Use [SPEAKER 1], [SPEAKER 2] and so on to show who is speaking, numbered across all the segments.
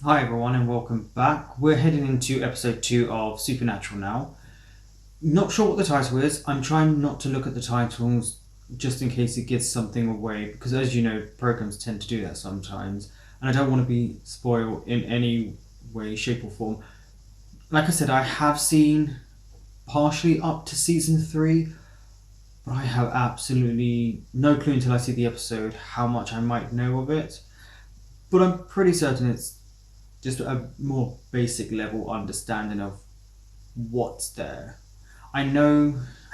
[SPEAKER 1] Hi everyone and welcome back. We're heading into episode 2 of Supernatural now. Not sure what the title is. I'm trying not to look at the titles just in case it gives something away because as you know, programs tend to do that sometimes and I don't want to be spoiled in any way, shape or form. Like I said, I have seen partially up to season 3, but I have absolutely no clue until I see the episode how much I might know of it. But I'm pretty certain it's just a more basic level understanding of what's there. I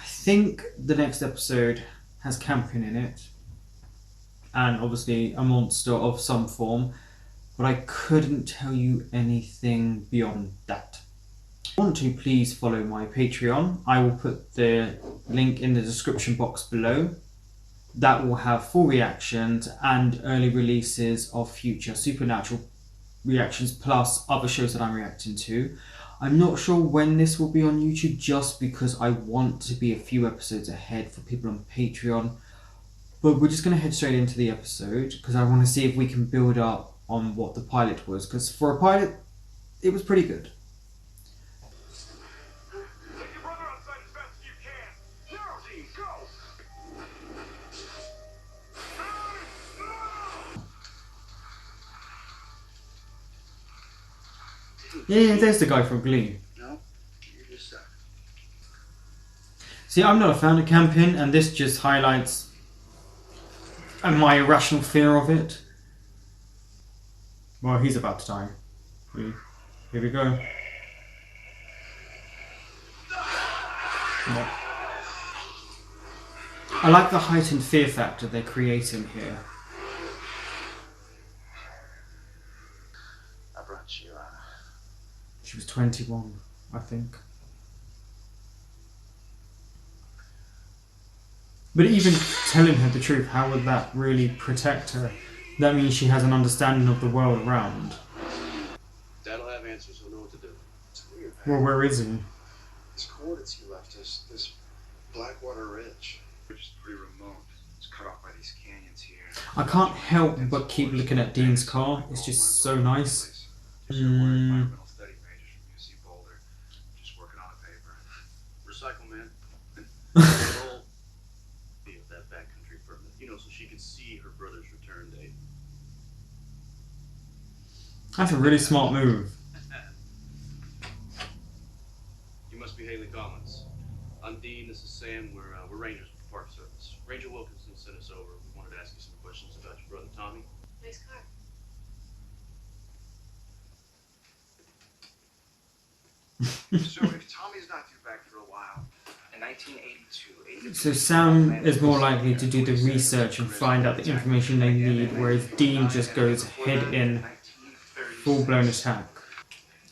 [SPEAKER 1] think the next episode has Campion in it, and obviously a monster of some form, but I couldn't tell you anything beyond that. If you want to, please follow my Patreon. I will put the link in the description box below. That will have full reactions and early releases of future Supernatural reactions plus other shows that I'm reacting to. I'm not sure when this will be on YouTube just because I want to be a few episodes ahead for people on Patreon. But we're just going to head straight into the episode because I want to see if we can build up on what the pilot was, because for a pilot, it was pretty good. Yeah, there's the guy from Glee.
[SPEAKER 2] No, you're just stuck.
[SPEAKER 1] See, I'm not a fan of Campion, and this just highlights my irrational fear of it. Well, he's about to die. Here we go. Yeah. I like the heightened fear factor they're creating here.
[SPEAKER 2] I brought you
[SPEAKER 1] She was 21, I think. But even telling her the truth, how would that really protect her? That means she has an understanding of the world around.
[SPEAKER 3] Dad'll have answers, he'll know what to do.
[SPEAKER 2] It's weird, man.
[SPEAKER 1] Well, where is he?
[SPEAKER 2] These coordinates you left us, this Blackwater Ridge, which is pretty remote. It's cut off by these canyons here.
[SPEAKER 1] I can't help but keep looking at Dean's car. It's just so nice.
[SPEAKER 2] Environmental study pages from UC Boulder. Just working on a paper.
[SPEAKER 3] Recycle, man. Roll be with that backcountry permit, so she could see her brother's return date.
[SPEAKER 1] That's a really smart move.
[SPEAKER 3] You must be Haley Collins. I'm Dean, this is Sam. We're rangers with the Park Service. Ranger Wilkinson sent us over. We wanted to ask you some questions about your brother Tommy.
[SPEAKER 4] Nice car.
[SPEAKER 2] So if Tommy's not due back for a while, in 1982,
[SPEAKER 1] So Sam is more likely to do the research and find out the information they need, whereas Dean just goes head in, full-blown attack.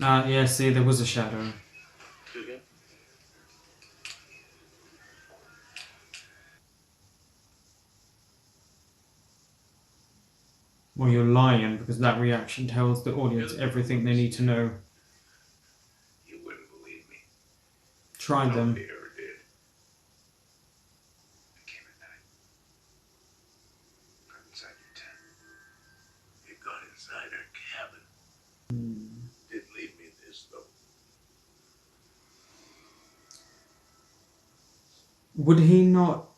[SPEAKER 1] Yeah, see, there was a shadow.
[SPEAKER 3] Do again?
[SPEAKER 1] Well, you're lying, because that reaction tells the audience everything they need to know.
[SPEAKER 3] You wouldn't believe me.
[SPEAKER 1] Try them.
[SPEAKER 3] Nobody ever did.
[SPEAKER 2] I came at night. Got inside your tent.
[SPEAKER 3] You got inside our cabin. Didn't leave me this, though.
[SPEAKER 1] Would he not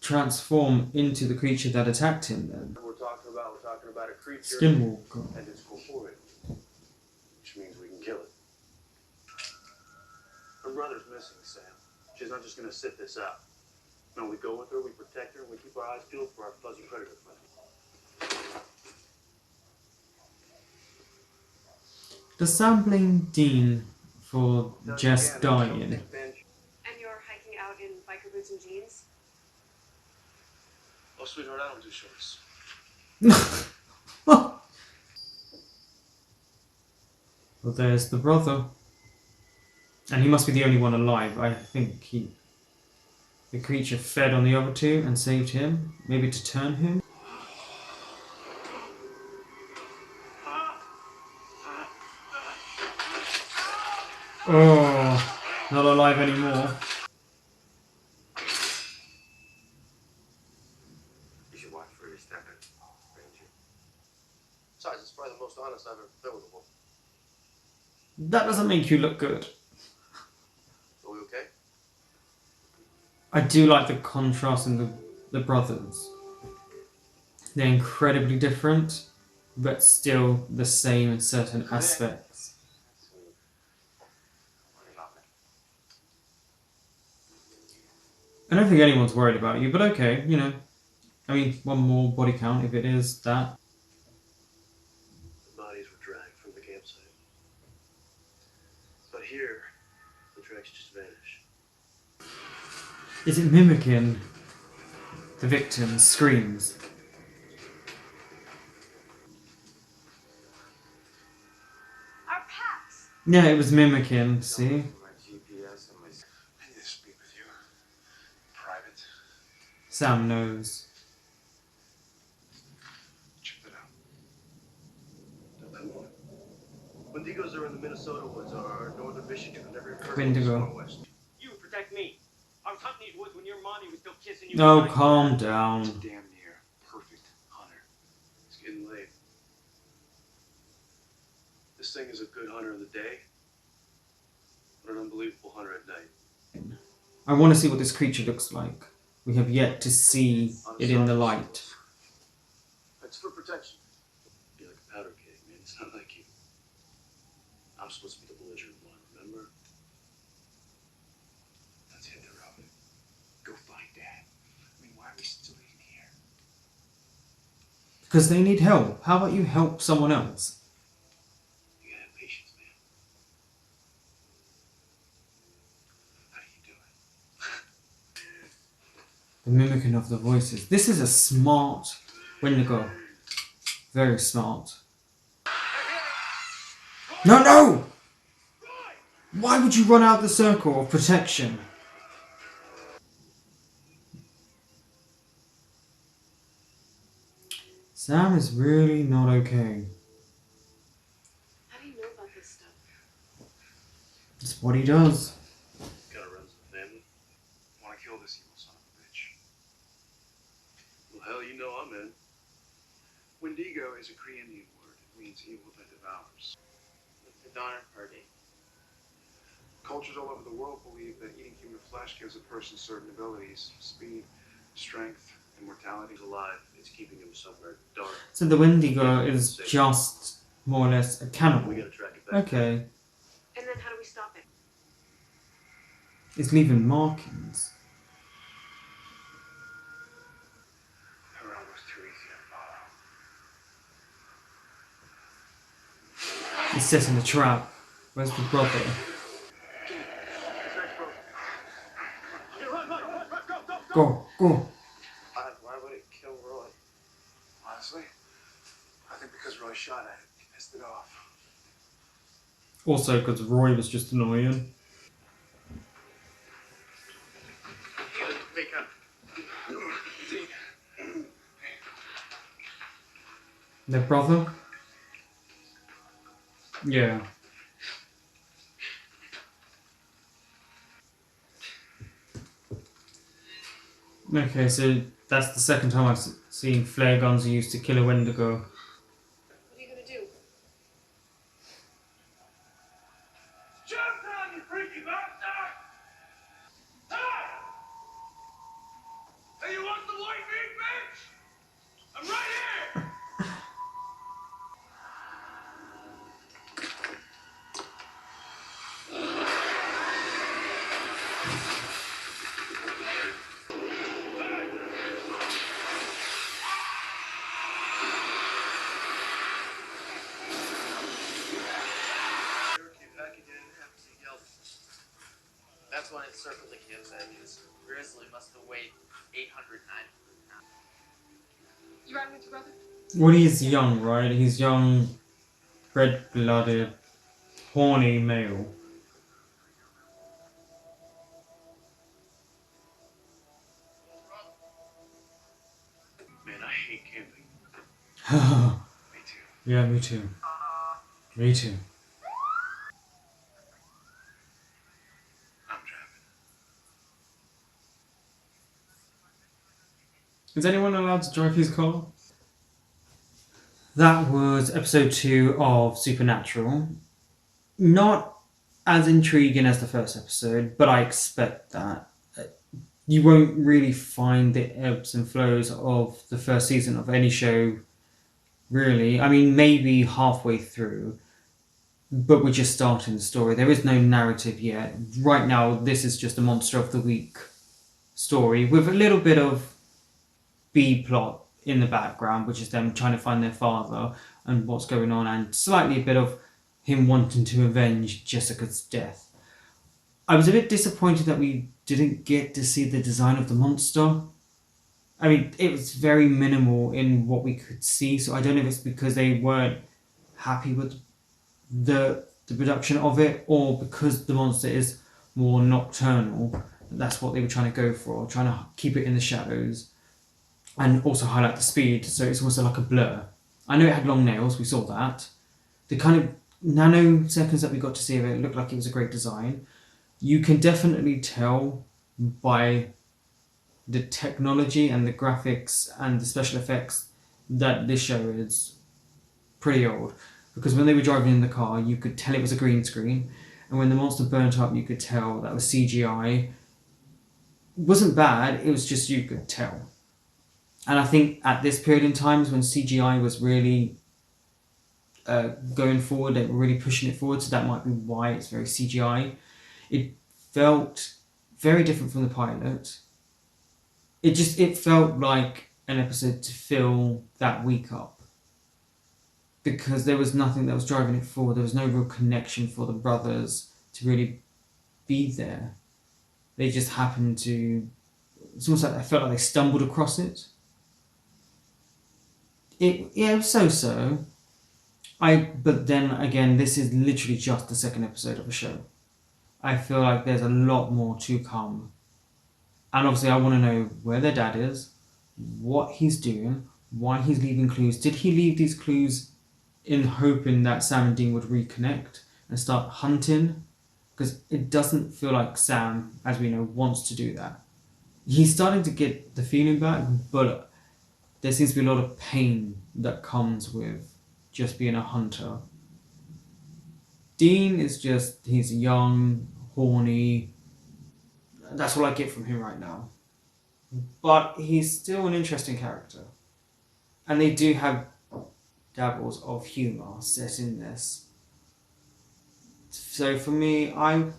[SPEAKER 1] transform into the creature that attacked him then?
[SPEAKER 3] We're talking about a creature.
[SPEAKER 1] Skinwalker.
[SPEAKER 3] And it's corporeal. Which means we can kill it. Her brother's missing, Sam. She's not just gonna sit this out. No, we go with her, we protect her, and we keep our eyes peeled for our fuzzy predator friend.
[SPEAKER 1] Does Sam blame Dean for Jess dying?
[SPEAKER 4] And you're hiking out in biker boots and jeans?
[SPEAKER 3] Oh, sweetheart, I don't do shorts.
[SPEAKER 1] Well, there's the brother. And he must be the only one alive. I think the creature fed on the other two and saved him. Maybe to turn him. Oh, not alive anymore.
[SPEAKER 3] You should watch where you're stepping, Ranger. Besides, it's probably the most honest I've ever been with a wolf.
[SPEAKER 1] That doesn't make you look good.
[SPEAKER 3] Are we okay?
[SPEAKER 1] I do like the contrast in the brothers. They're incredibly different, but still the same in certain aspects. I don't think anyone's worried about you, but okay, you know. I mean, one more body count if it is that.
[SPEAKER 3] The bodies were dragged from the campsite. But here, the tracks just vanish.
[SPEAKER 1] Is it mimicking the victim's screams?
[SPEAKER 4] Our packs!
[SPEAKER 1] Yeah, it was mimicking, see?
[SPEAKER 2] My GPS and my. I need to speak with you. Private.
[SPEAKER 1] Sam knows.
[SPEAKER 2] Check that out.
[SPEAKER 3] Now, come on. Wendigos are in the Minnesota woods, or northern Michigan. I've never even heard
[SPEAKER 1] Wendigo.
[SPEAKER 3] of this far west.
[SPEAKER 5] You protect me. I was hunting these woods when your mommy was still kissing you.
[SPEAKER 1] Oh,
[SPEAKER 5] goodnight.
[SPEAKER 1] calm down.
[SPEAKER 2] Damn near perfect hunter.
[SPEAKER 3] It's getting late. This thing is a good hunter in the day, but an unbelievable hunter at night.
[SPEAKER 1] I want to see what this creature looks like. We have yet to see it in the light.
[SPEAKER 3] It's for protection. You're like a powder keg, man. It's not like you. I'm supposed to be the belligerent one, remember?
[SPEAKER 2] Let's hit the road. Go find Dad. I mean, why are we still in here?
[SPEAKER 1] Because they need help. How about you help someone else?
[SPEAKER 3] You gotta have patience, man. How do you do it?
[SPEAKER 1] The mimicking of the voices. This is a smart Wendigo. Very smart. No, no! Why would you run out the circle of protection? Sam is really not okay.
[SPEAKER 4] How do you know about this stuff?
[SPEAKER 1] It's what he does.
[SPEAKER 3] Gotta run some family.
[SPEAKER 2] Want to kill this evil son of a bitch.
[SPEAKER 3] Well, hell, you know I'm in.
[SPEAKER 2] Wendigo is a Cree Indian word. It means evil that devours.
[SPEAKER 5] The Donner Party.
[SPEAKER 2] Cultures all over the world believe that eating human flesh gives a person certain abilities: speed, strength, immortality.
[SPEAKER 3] He's alive. It's keeping him somewhere dark.
[SPEAKER 1] So the Wendigo is just more or less a
[SPEAKER 3] We
[SPEAKER 1] cannibal.
[SPEAKER 3] gotta track it back.
[SPEAKER 1] Okay.
[SPEAKER 4] And then how do we stop it?
[SPEAKER 1] It's leaving markings.
[SPEAKER 2] The road was too easy to follow.
[SPEAKER 1] He's setting a trap. Where's the brother? Go, go.
[SPEAKER 3] Why would it kill Roy?
[SPEAKER 2] Honestly, I think because Roy shot at it, he pissed it off.
[SPEAKER 1] Also, because Roy was just annoying.
[SPEAKER 3] Make up.
[SPEAKER 1] Their brother? Yeah. Okay, so that's the second time I've seen flare guns used to kill a Wendigo.
[SPEAKER 4] What are you gonna do?
[SPEAKER 5] Jump down, you freaky bastard! Hey! Hey, you want some white meat, bitch? I'm right here!
[SPEAKER 6] That's when it circled the campsite. This grizzly must have weighed 800, 900 pounds.
[SPEAKER 4] You riding with your brother?
[SPEAKER 1] Well, he's young, right? He's young, red-blooded, horny male.
[SPEAKER 3] Man, I hate camping.
[SPEAKER 2] Me too.
[SPEAKER 1] Yeah, me too. Me too.
[SPEAKER 2] I'm driving.
[SPEAKER 1] Is anyone allowed to drive his car? That was episode 2 of Supernatural. Not as intriguing as the first episode, but I expect that. You won't really find the ebbs and flows of the first season of any show, really. I mean, maybe halfway through, but we're just starting the story. There is no narrative yet. Right now, this is just a Monster of the Week story with a little bit of B plot in the background, which is them trying to find their father and what's going on, and slightly a bit of him wanting to avenge Jessica's death. I was a bit disappointed that we didn't get to see the design of the monster. I mean, it was very minimal in what we could see, so I don't know if it's because they weren't happy with the production of it, or because the monster is more nocturnal. That's what they were trying to go for, trying to keep it in the shadows and also highlight the speed, so it's also like a blur. I know it had long nails, we saw that. The kind of nanoseconds that we got to see of it looked like it was a great design. You can definitely tell by the technology and the graphics and the special effects that this show is pretty old. Because when they were driving in the car, you could tell it was a green screen. And when the monster burnt up, you could tell that was CGI. It wasn't bad, it was just you could tell. And I think at this period in times when CGI was really going forward, they were really pushing it forward, so that might be why it's very CGI. It felt very different from the pilot. It felt like an episode to fill that week up. Because there was nothing that was driving it forward. There was no real connection for the brothers to really be there. They just happened to... It's almost like I felt like they stumbled across it. It was so-so. But then again, this is literally just the second episode of a show. I feel like there's a lot more to come. And obviously I want to know where their dad is, what he's doing, why he's leaving clues. Did he leave these clues in hoping that Sam and Dean would reconnect and start hunting? Because it doesn't feel like Sam, as we know, wants to do that. He's starting to get the feeling back, but there seems to be a lot of pain that comes with just being a hunter. Dean is just, he's young, horny. That's all I get from him right now. But he's still an interesting character. And they do have dabbles of humour set in this. So for me, I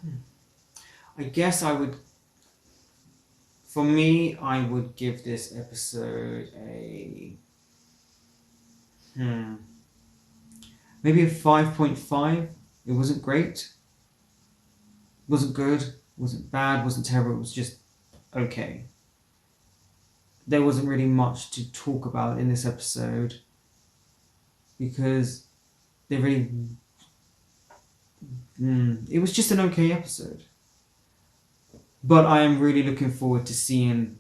[SPEAKER 1] guess I would... For me, I would give this episode a... maybe a 5.5. It wasn't great. Wasn't good. Wasn't bad. Wasn't terrible. It was just okay. There wasn't really much to talk about in this episode because they really... it was just an okay episode. But I am really looking forward to seeing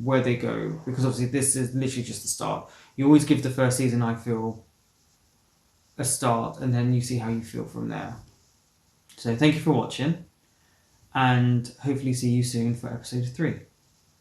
[SPEAKER 1] where they go, because obviously this is literally just the start. You always give the first season, I feel, a start, and then you see how you feel from there. So thank you for watching, and hopefully see you soon for episode 3.